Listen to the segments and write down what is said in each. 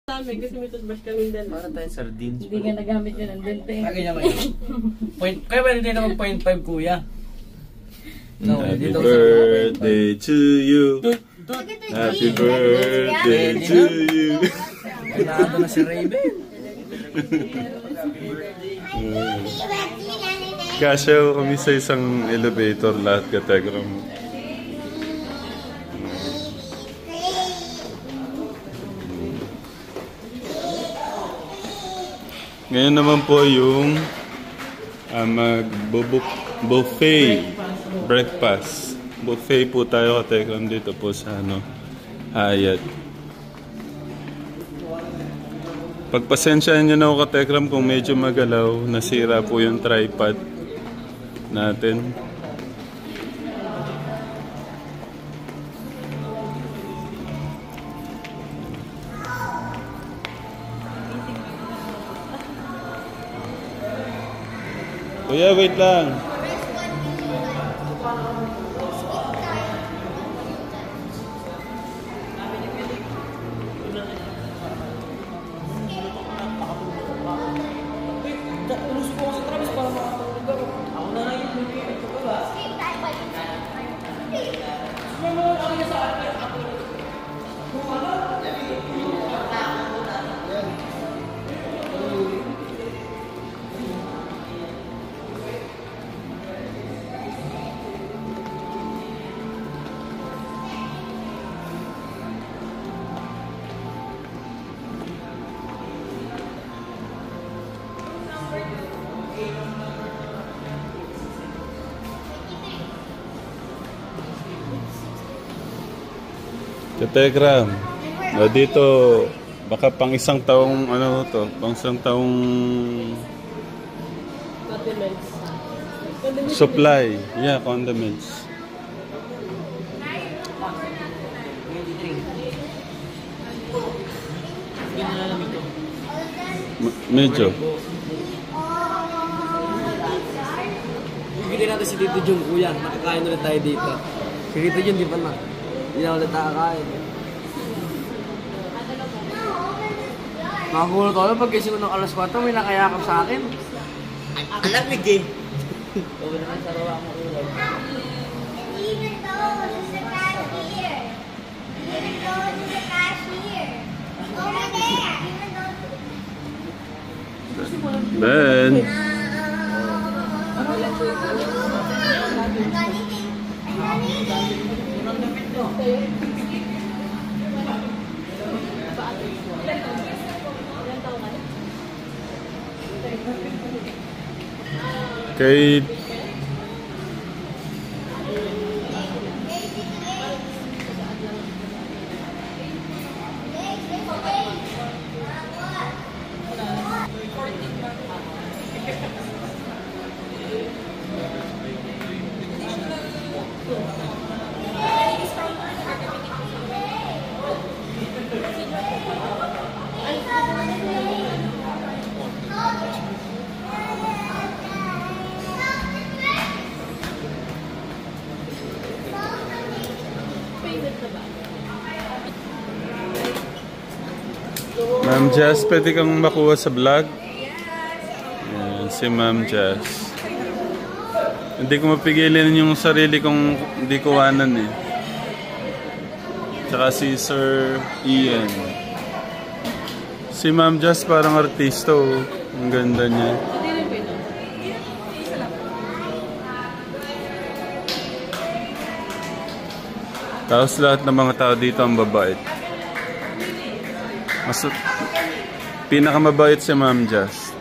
Kasi may toothbrush kami dala. Para tayong sardines. Hindi nga nagamit yun ang dente. Lagi niya ngayon. Kaya ba hindi naman 0.5 kuya? No, Happy birthday to you. Happy birthday to you. Kailangan na si Raven. Kasya kami sa isang elevator lahat kategram. Ngayon naman po yung buffet breakfast. Buffet po tayo kategram dito po sa Hyatt. Pagpasensyahan nyo na ako kategram kung medyo magalaw. Nasira po yung tripod natin. Kuya, wait lang. Kategram, dito baka pang isang taong pang isang taong supply. Yeah, condiments. Medyo. Bigyan natin si Tito Jung, kuya. Nakakain ulit tayo dito. Si Tito Jung, di pa na. Hindi na ulit nakakain. Makagulat ako pag gising ko ng alas 4, may nakayakap sa akin. Alamig eh. Huwag naman sa rawa mo ulam. Even though he's the cashier. Even though he's the cashier. Over there. Ben. Kay Ma'am Jazz, pwede kang makuha sa vlog? Yan, si Ma'am Jazz. Hindi ko mapigilan yung sarili kong hindi kuhanan eh. Tsaka si Sir Ian. Si Ma'am Jazz parang artista oh. Ang ganda niya. Tapos lahat ng mga tao dito ang babait. Mas pinakamabait si Ma'am Jazz.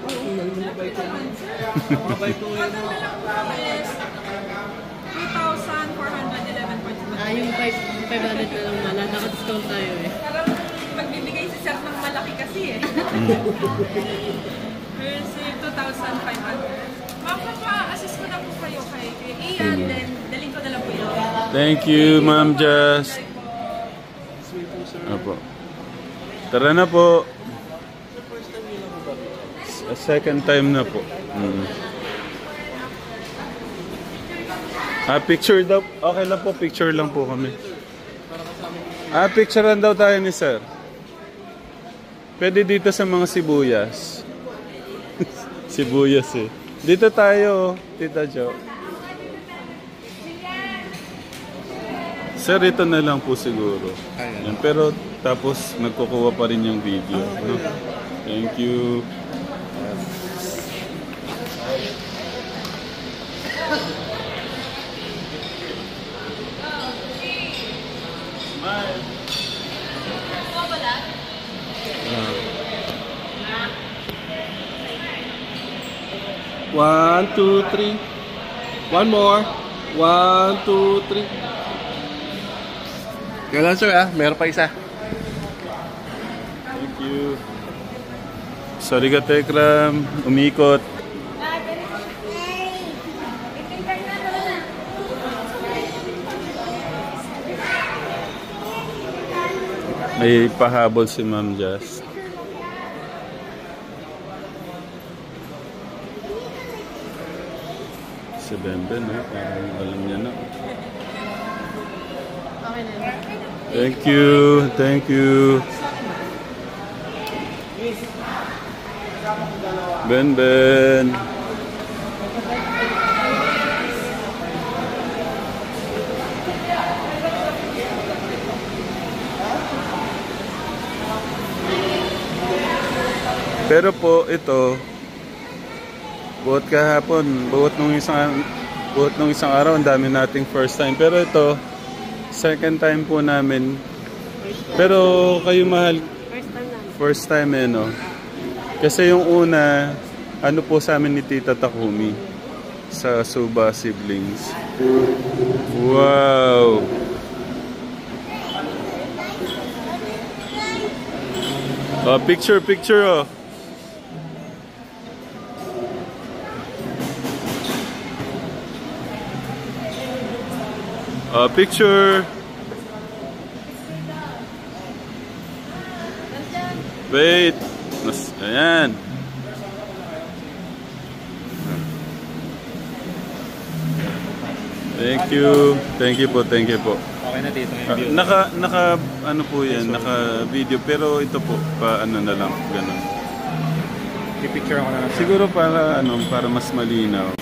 Yung 500 na lang mala, naka-discount tayo eh. Magbibigay si Sir ng malaki kasi eh. Save 2,500. Mapapa-assist ko na po kayo kay Ian, then daling ko na lang po yun. Thank you, Ma'am Jazz. Apo. Tara na po. Second time na po. Picture daw. Okay lang po, picture lang po kami. Picturean daw tayo ni Sir. Pwede dito sa mga sibuyas. Sibuyas eh. Dito tayo, Tita Jo. Sir, ito na lang po siguro. Yan, pero tapos nagkukuha pa rin yung video. No? Thank you. One, two, three. One more. 1, 2, 3. Kailan sir ah? Meron pa isa. Thank you. Sorry ka, Tekram. Umikot. May pahabol si Ma'am Jazz. Si Benben, no? Parang alam niya na. Okay na yun. Thank you. Thank you. Ben. Pero po ito, buot kahapon, buot nung isang araw, ang dami nating first time. Pero ito, second time po namin. Pero kayo mahal, first time eh, no? Kasi yung una, ano po sa amin ni Tita Takumi sa Suba Siblings. Wow! Oh, picture oh. Picture. Wait. Ayan. Thank you. Thank you po. Okay na dito yung view. Naka ano po yan, naka video pero ito po pa ano na lang ganun. I-picture ako na lang. Siguro para mas malinaw.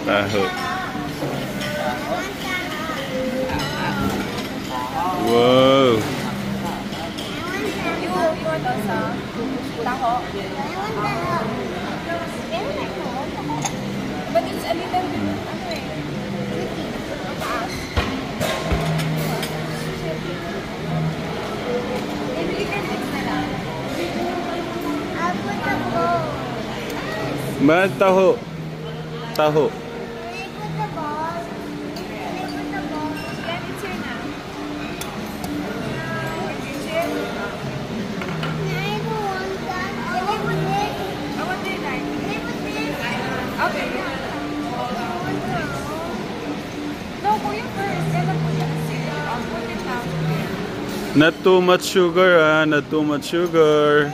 Taho. Wow. You want also? Taho? But it's a little bit, ano eh, mataas. Maybe you can fix na lang. I'll put the bowl. Mahal taho. Taho. Can I put the ball? Can I put the ball? Yan, it's here na. It's here. I don't want that. Can I put this? Oh, what do you like? Can I put this? Okay, yeah. I want to. No, kuya first. Kailan po siya kasi? I'll put it down. Not too much sugar not too much sugar.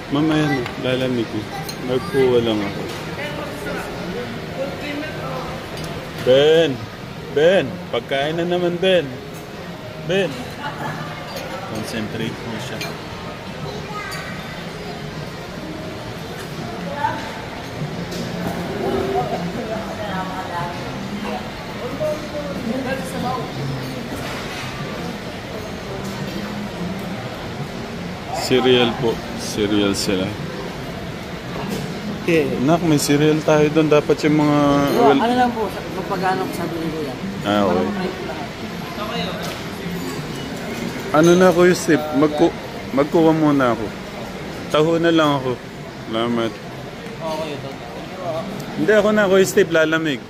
Mamaya na, lalamig ko. Nagkuha lang ako. Ben, pagkain na naman, Ben. Concentrate mo siya. Cereal po. Cereal sila. Okay. Nak, may cereal tayo doon. Dapat yung mga... Ano lang po, magpagano ko sabi ni Kuya. Okay. Ano na ako yung Steve? Magkuha muna ako. Taho na lang ako. Salamat. Okay, ito. Hindi ako na ako yung Steve. Lalamig.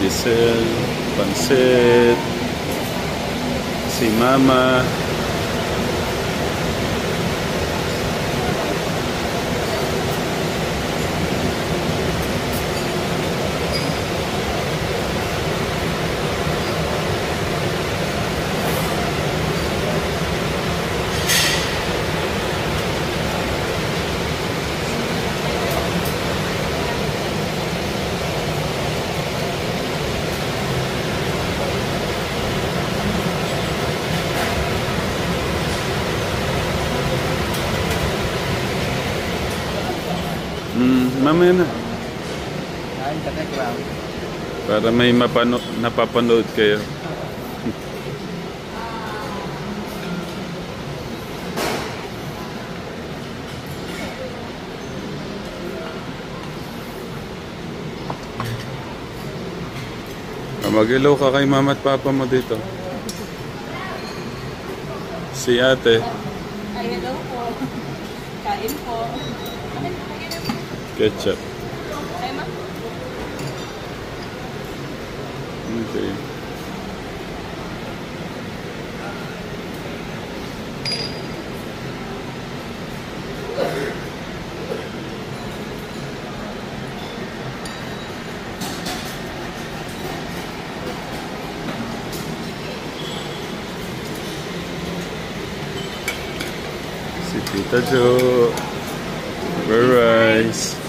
Giselle, Pansit, si Mama. Mamaya na. Ay, tatek lang. Para may napapanood kayo. Mag-hello ka kay mama at papa mo dito. Si ate. Ay, hello po. Kain po. Ketchup. Ay, ma. Okay. Si Tita Jo. Rice.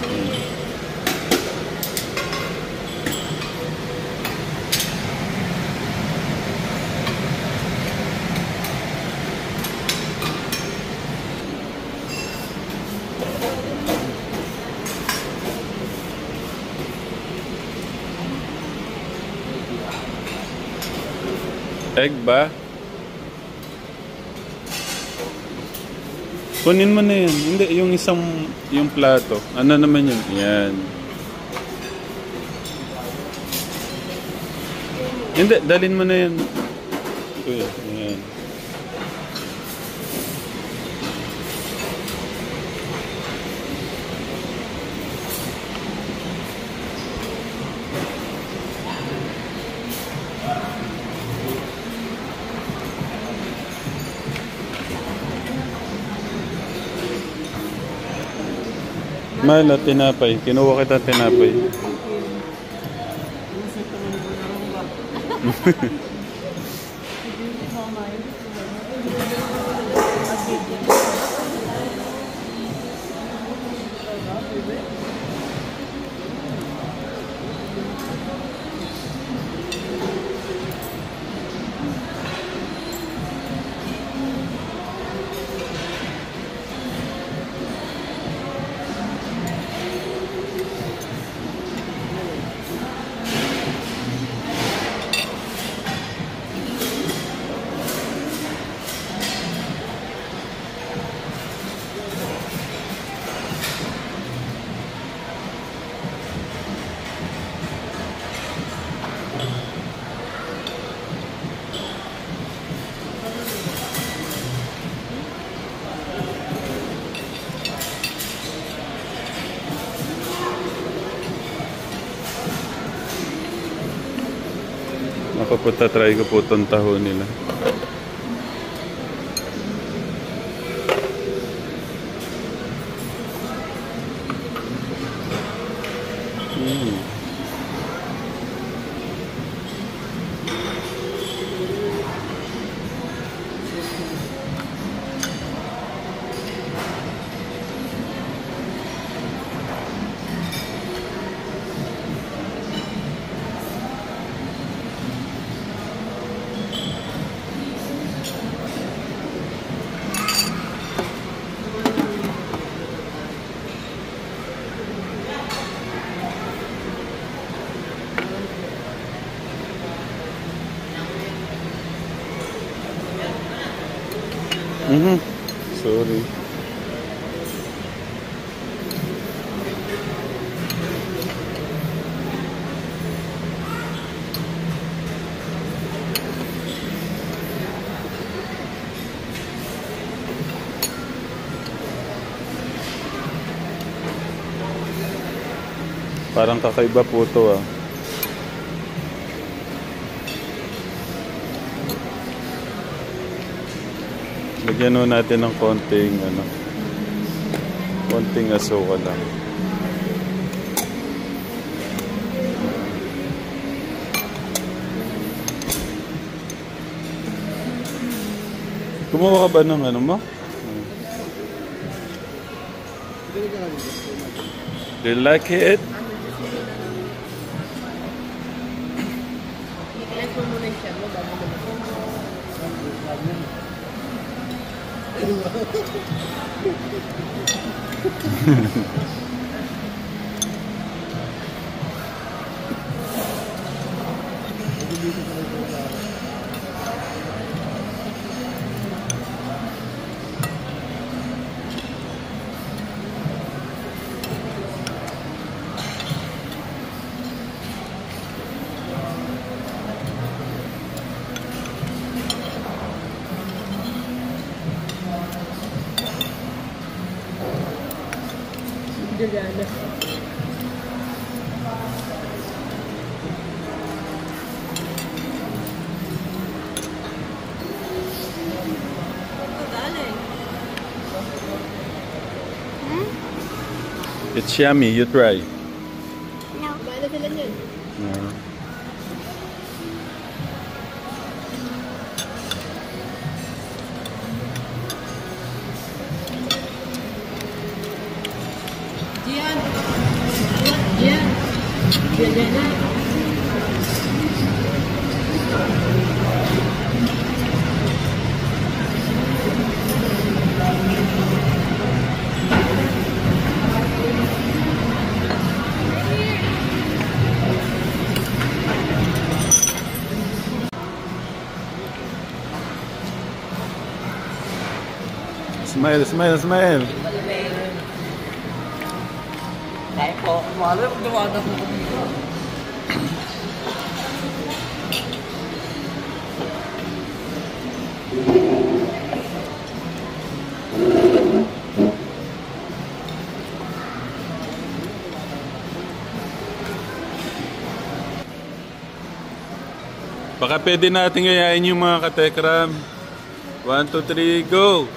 Egg ba? Kunin mo na yan. Hindi, yung plato. Ano naman yun? Yan. Hindi, dalhin mo na yan. Kuya, yan. Mahal, tinapay. Kinuha kita tinapay. Mapapunta, try ko po itong taho nila. Sorry. Parang kakaiba po ito ah. Lagyan nun natin ng konting konting asukal lang. Kumuha ka ba ng ano mo? Do you like it? I-cleanse mo muna yung shell mo bago naman. Gagana. It's yummy. You try. No. Kumain na sila niyan. Gian! Gian! Gian na. Smile, smile, smile. Kaya po, malam, dumadap na po dito. Baka pwede natin gayahin yung mga katekram. 1, 2, 3, go!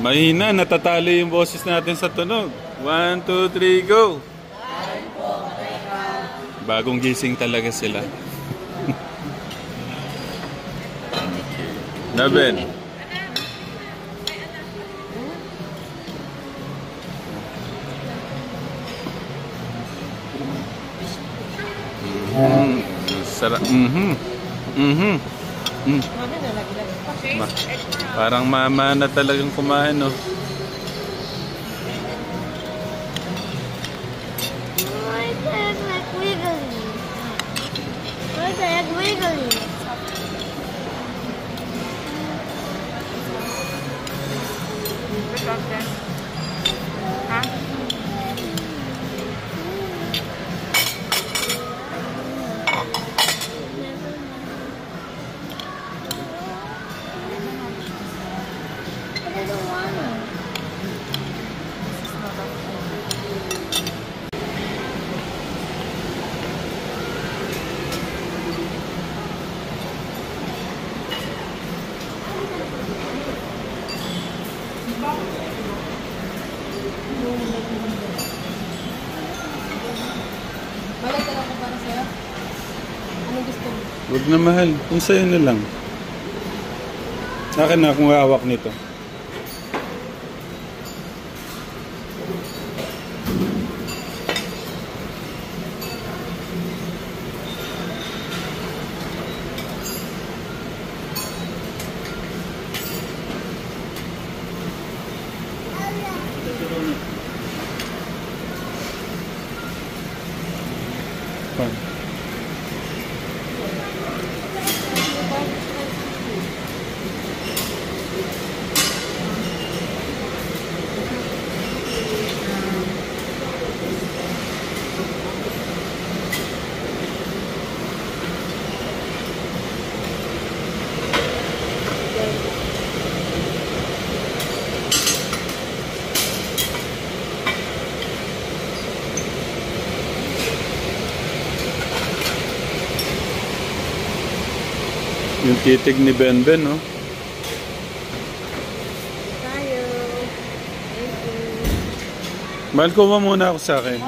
Mahina, natatali yung boses natin sa tunog. 1, 2, 3, go! Bagong gising talaga sila. Naben. Sarap. Parang mama na talagang kumain, no? Why is the egg like wiggly? Why is the egg wiggly? I don't wanna. Balik ka lang ko para sa'yo. Anong gusto mo? Huwag na mahal. Kung sa'yo na lang. Akin na kung hawak nito. Pa. Yung titig ni Benben, no? Tayo. Thank you. Mahal ko ba muna ako sa akin?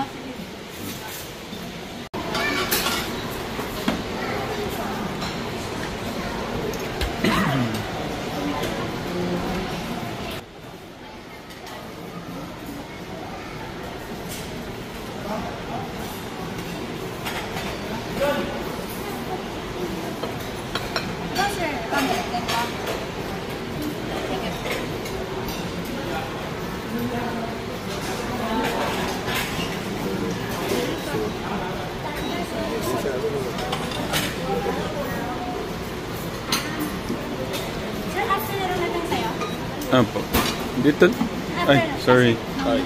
Sir, after na rin natin sa'yo? Apo. Dito. Ay, sorry. Hi.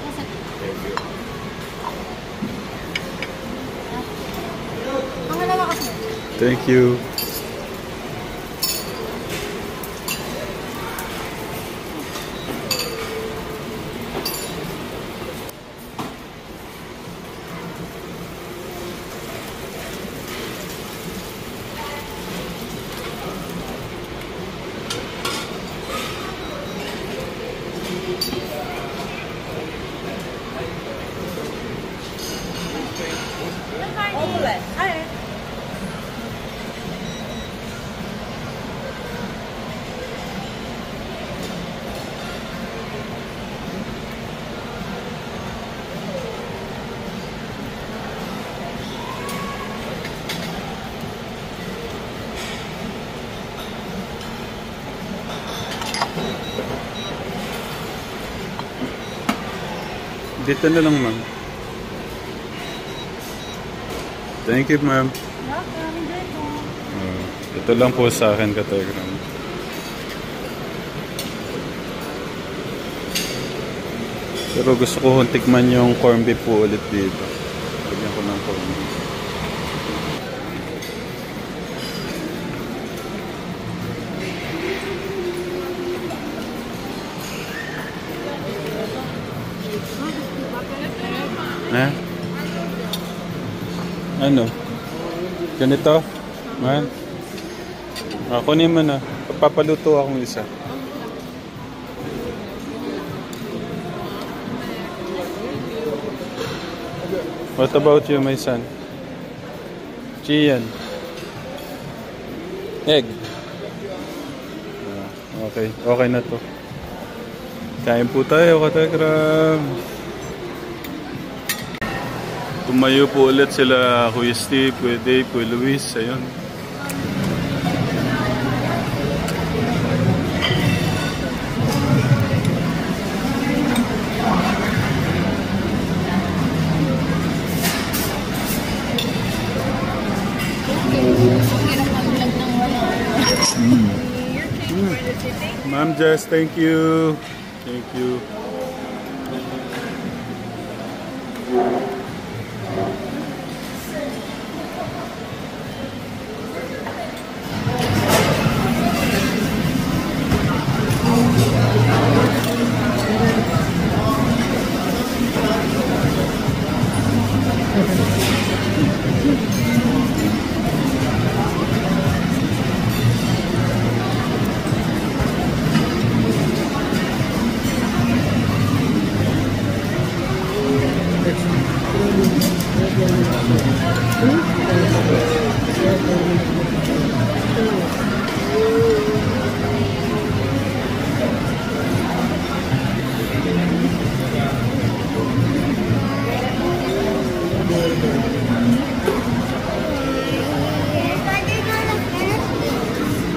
Pangalawa ka, sir. Thank you. Ay. Dito na lang, ma'am. Thank you, ma'am. Ito lang po sa akin, Kategram. Pero gusto ko tikman yung corned beef po ulit dito. Lagyan ko ng corned beef. Ha? Ano? Ganito? Man? Kunin mo na. Papaluto akong isa. What about you, my son? Chian. Egg. Okay. Okay na to. Kain po tayo, Kategram. Tumayo po ulit sila Kuya Steve, Kuya Dave, Kuya Luis. Ayun. Ma'am Jess, thank you. Thank you.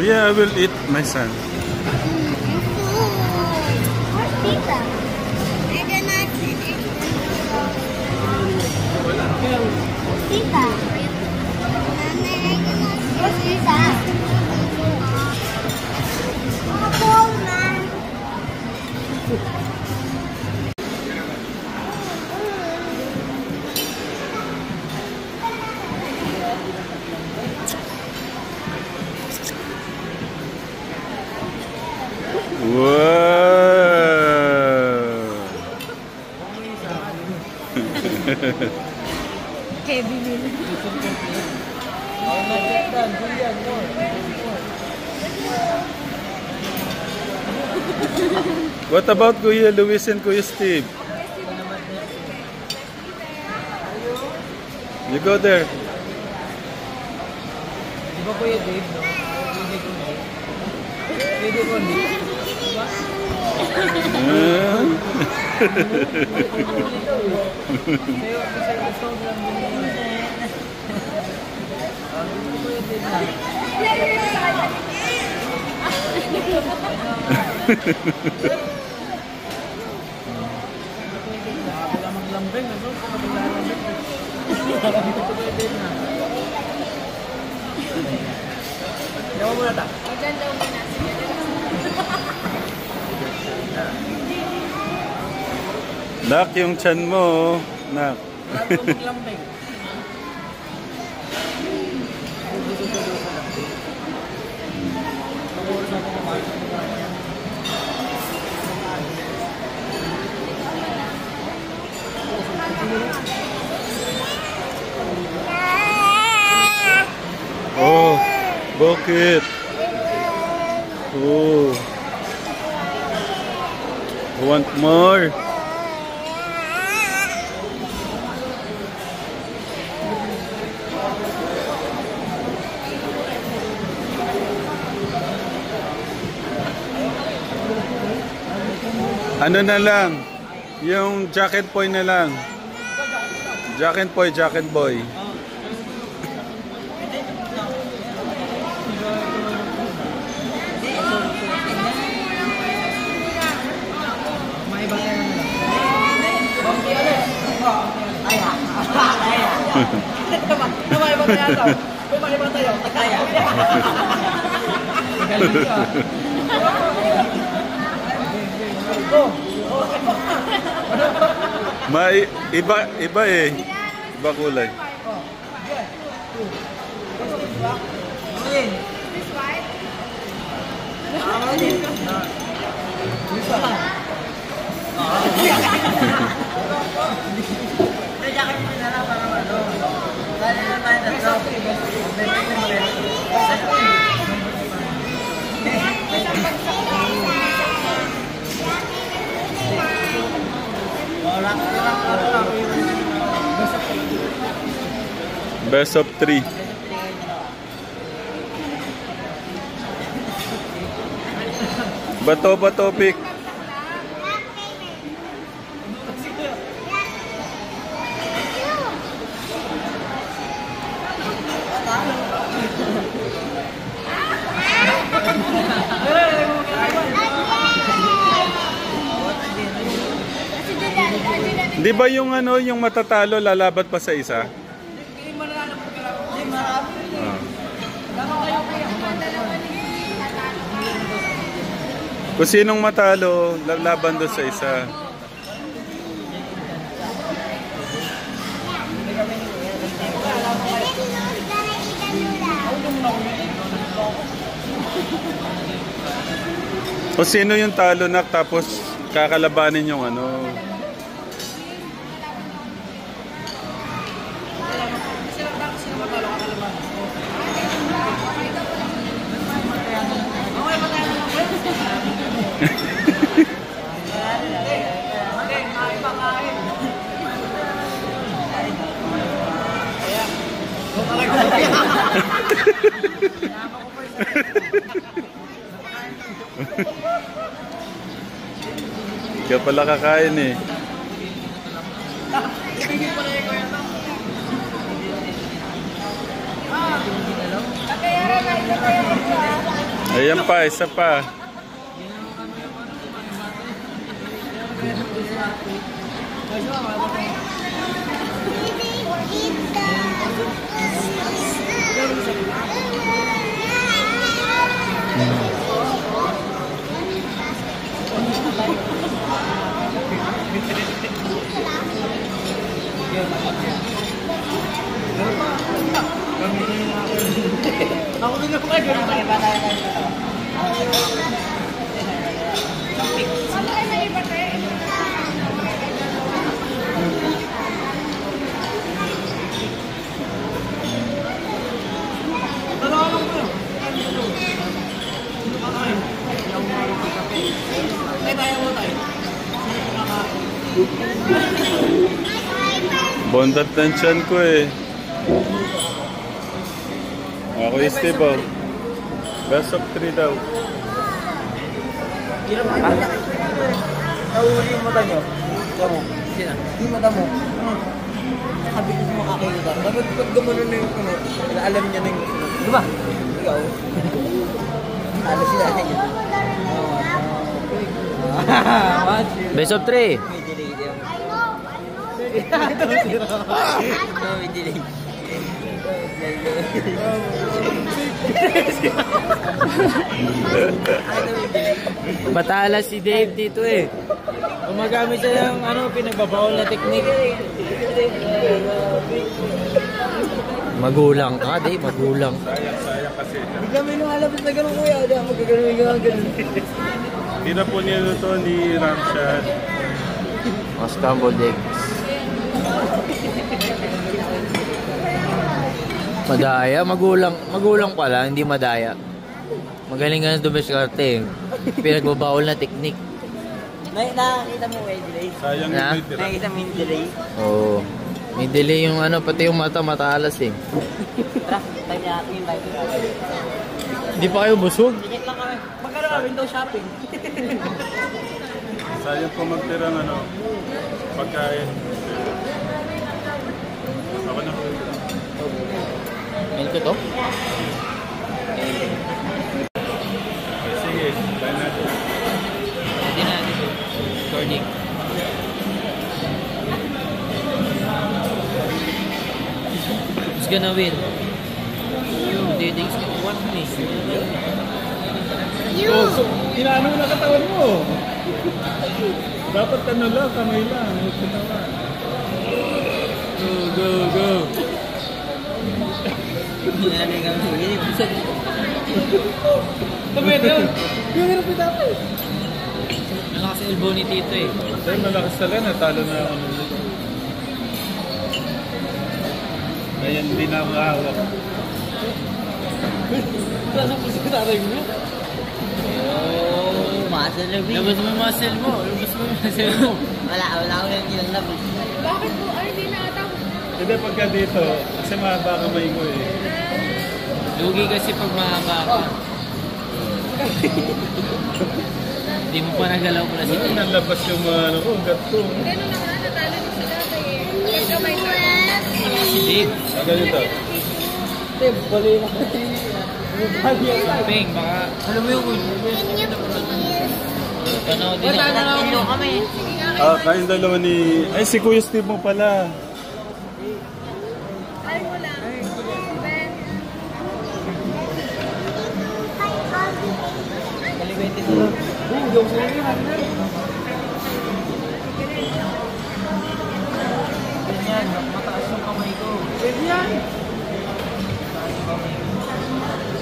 Yeah, I will eat, my son. Where's pizza? I did not finish. Pizza. Where's pizza? Oh, man. Heavy meal. What about Kuya Luis and Kuya Steve? You go there. Di ba Kuya Dave, no? Pwede ko na. Pwede ko na. Nak, yung chan mo, nak. Oh, bakit? Oh. Want more? Ano na lang? Yung jacket boy na lang. Jacket boy, jacket boy. May iba eh. Iba kulay. Best of 3. Bato pick. Di ba yung ano, yung matatalo lalabat pa sa isa? Kung sinong matalo, laban doon sa isa. Kung sino yung talo na tapos kakalabanin yung ano. Kaya pala kakain eh. Ayan pa, isa pa. Ako din ako kayo. Bondat ng tiyan ko eh. Ako yung Steve oh. Best of 3 daw. Hirap pa. Nahuli yung mata nyo. Tama mo. Sina? Yung mata mo. Sabi ko sa makakita. Bakit pag gumano na yung puno, alam niya na yung puno. Di ba? Ikaw. Alam sila na yun. Best of 3. I know. May delay. Matalas si Dave dito eh. Gumagamit siya ng pinagbabawal na teknik. Magulang ka, Dave. Magulang. Bigla may lumalabas na gano'n kuya. Hindi ako magagano'n. Hindi na po niya ito ni Ramshad. Mga scrambled eggs. Madaya, magulang pala, hindi madaya. Magaling nga sa dumiskarte. Pinagbabawal na teknik. Nakakita mo may delay? Sayang Na? yung tira. Nakikita mo yung delay? Oo. May delay yung pati yung mata matalas eh. Tara, tayo natin yung tayo. Hindi pa kayo busog? Ticket lang kami. Magkano ka window shopping? Sayang po magtira ng pagkain. Ako na po. Ngayon ko to? Sige, tayo natin. Hindi na dito. Recording. Who's gonna win? You, Diding's gonna want me. Inaano mo na katawan mo. Dapat lang, kamay lang. Huwag katawan. Go. Hindi na namin kami huli. Pwede yun. Malakas sa elbow ni Tito eh. Sir, malakas talaga. Natalo na ako. Ngayon, hindi na ako hawak. Lasang po sa taray mo. Muscle na big. Labas mo yung muscle mo. Wala ko yung kinalab. Bakit po? Ay, di na ata. Hindi, pagka dito, kasi mahaba kamay ko eh. Lugi kasi pag mahaba ka. Hindi mo pa nagalaw ko na si Ano, Tito. nalabas yung ano ko, gat ko. Ganun na nga, natalo din sa dati eh. Yung kamay ko. Si Dave. Ganito. Peng, baka Alam mo yung panood din ako. Tatlo kami. Kayong dalawa ni... Ay, si Kuya Steve mo pala. Ay, wala. Ben. Kaliwete sila. Yung sila yan. Ganyan, mataas yung kamay ko. Pwede yan.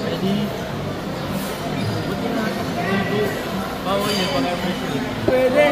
Ready? Bawal yun, pag-appreciate. Pwede!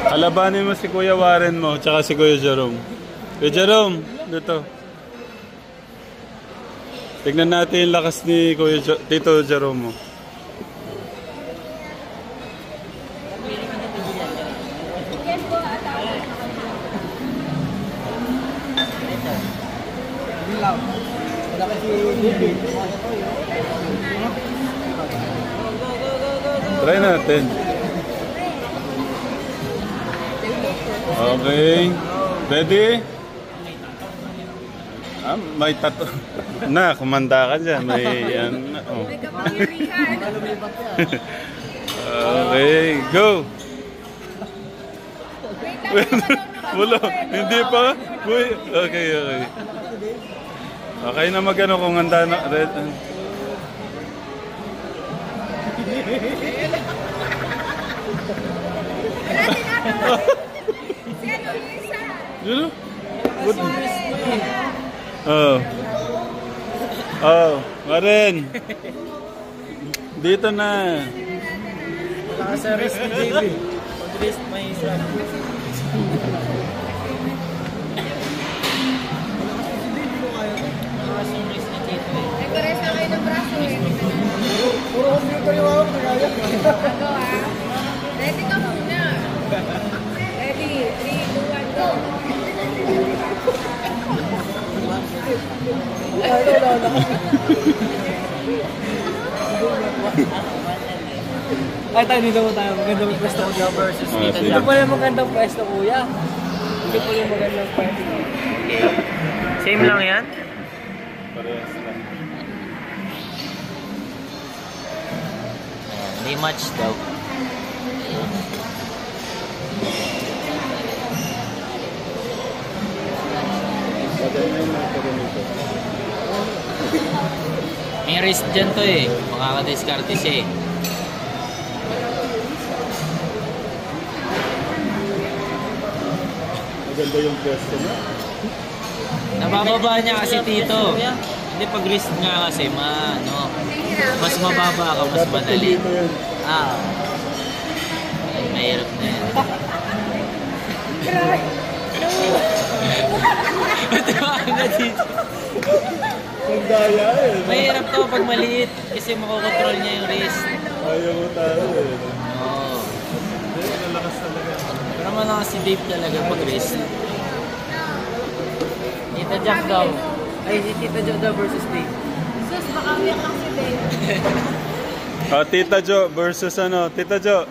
Alabanin mo si Kuya Warren mo, tsaka si Kuya Jerome. Kuya Jerome, dito. Tignan natin yung lakas ni Tito Jerome mo. Try natin. Okay. Ready? May tato. Na, kumanda ka dyan. May yan. Oh. May kapangyarihan. Okay, go! Wala, hindi pa? Uy, okay. Okay na magano kung handa na. Red. Si ano yung isa? You know? What? Oh. Oh, Maren. Dito na. Wala ka sa wrist ni JB. Pag wrist, may strap. Nagpares na kayo ng braso eh. Puro computer yung ako. Go ah. Ready ka muna. Ready. 3, 2, 1, go. Ay, tayo dito mo tayo. Magandang pwesto ko dyan versus Tita sige. Jack. Ito pala yung magandang pwesto, kuya. Ito pala yung magandang pwesto. Same lang yan? Parehas lang. May match daw. May risk dyan to eh. Makakadiskarte siya eh. Maganda yung pwesto mo. Nabababa niya kasi Tito. Hindi pag risk nga kasi mas mababa ka, mas madali. Ah. Ay, mahirap na yan. Diba na dito? Ang daya eh. Mahirap to pag maliit kasi makokontrol niya yung wrist. Ayaw mo tayo eh. Oo. Hindi, nalakas talaga. Pero malakas si Dave talaga pag wrist. Tita Jack daw. Ay, si Tita Jack daw versus Dave. Sus, baka umiyak lang si Dave. Oh, Tita Jo versus ano? Tita Jo.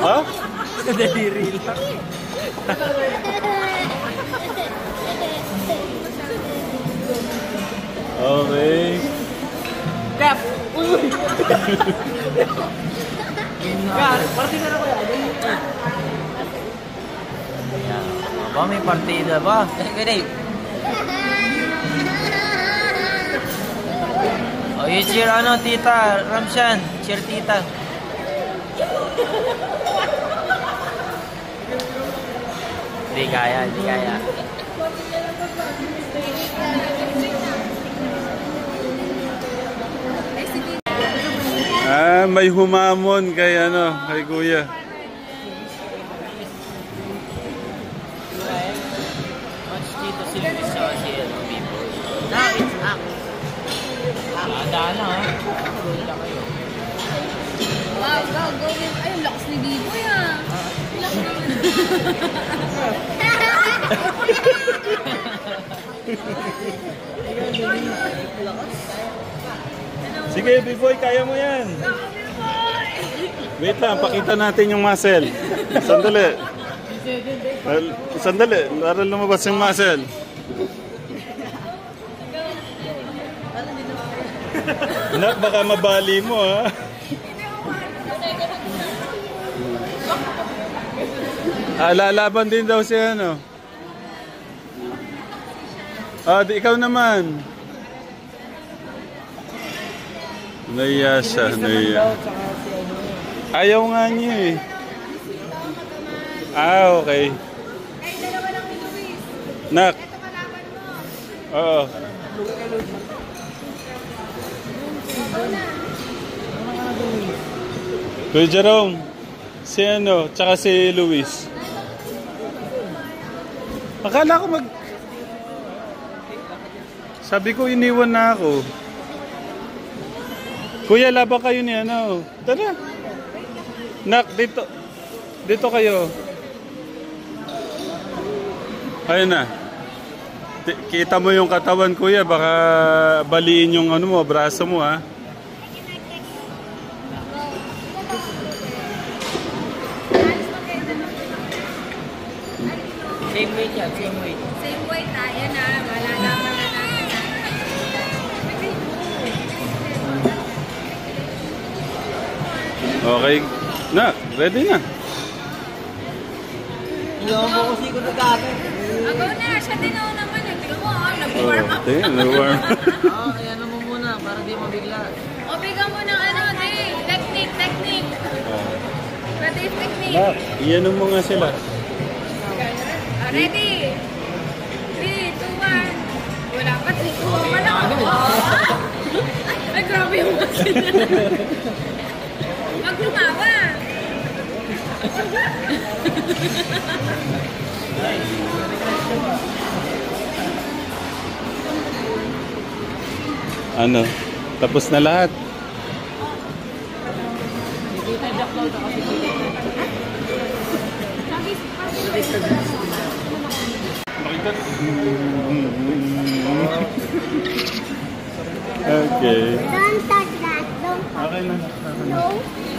Ha? Daliri lang. Okay. Cap! Uy! Gar, party na lang kaya. Ba, may partida ba? Kaya Dave. Oh, you cheer ano, Tita Ramshan. Cheer Tita. Hindi kaya, hindi kaya. Ah, may humamon kay ano, kay Kuya. Match dito si Luis sa si people. Now it's up. Daan lang ha. Roll lang kayo. Wow, go. Ay, ang lakas ni Biboy ah. Sige, B-boy, kaya mo yan. Wait lang, pakita natin yung muscle. Sandali. Sandali, para lumabas yung muscle. Anak, baka mabali mo ha. Lalaban din daw siya ano. Ikaw naman. Naiya siya, naiya. Ayaw nga niya eh. Okay. Ay, dalawa lang ni Luis. Nak. Ito kalaban mo. Oo. Kuya Jerome, si ano, tsaka si Luis. Akala ko Sabi ko iniwan na ako. Kuya, laban kayo ni ano. Tara. Nak, dito. Dito kayo. Ayun na. Kita mo yung katawan, kuya. Baka baliin yung ano mo, braso mo ha. Same weight yan, same weight. Same weight tayo na. Malalaman na natin. Okay. Na, ready na. Ilang mo kasi ko nagkakit. Ako na. Siya din ako naman. Tignan mo nag-warm up. Tingnan, nag-warm. Kaya mo muna para di mabigla. O, bigyan mo ng ano, Dave. Technique. Pwede yung technique. Nak, iyan mo nga sila. Ready? 3, 2, 1. Wala pa, 3, 2, 1 pa lang. Ay, grabe yung masin. Wag lumawa. Ano? Tapos na lahat. Okay. Don't touch that. Don't touch Okay na. No.